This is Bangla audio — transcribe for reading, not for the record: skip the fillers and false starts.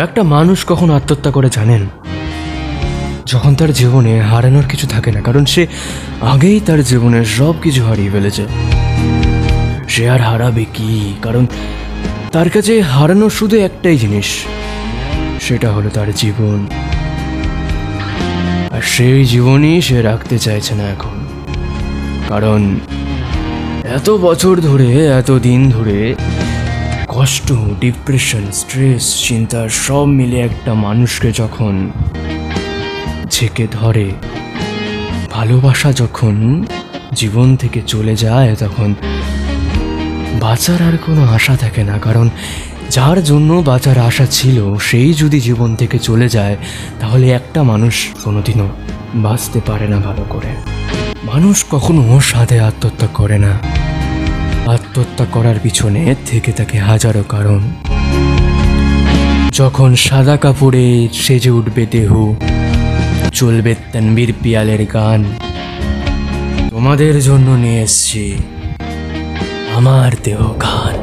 একটা মানুষ কখন আত্মহত্যা করে জানেন? যখন তার জীবনে হারানোর কিছু থাকে না, কারণ সে আগেই তার জীবনে সব কিছু হারিয়ে ফেলেছে। সে আর হারাবে কি? কারণ তার কাছে হারানোর শুধু একটাই জিনিস, সেটা হলো তার জীবন। আর সেই জীবনই সে রাখতে চাইছে না এখন, কারণ এত বছর ধরে, এত দিন ধরে কষ্ট, ডিপ্রেশন, স্ট্রেস, চিন্তা সব মিলে একটা মানুষকে যখন ঝেঁকে ধরে, ভালোবাসা যখন জীবন থেকে চলে যায়, তখন বাঁচার আর কোনো আশা থাকে না। কারণ যার জন্য বাঁচার আশা ছিল সেই যদি জীবন থেকে চলে যায়, তাহলে একটা মানুষ কোনোদিনও বাঁচতে পারে না ভালো করে। মানুষ কখনো সাধে আত্মহত্যা করে না। আত্মহত্যা করার পিছনে থেকে থাকে হাজারো কারণ। যখন সাদা কাপড়ে সেজে উঠবে দেহ, চলবে তানবীর পিয়ালের গান, তোমাদের জন্য নিয়ে এসছি আমার দেহ গান।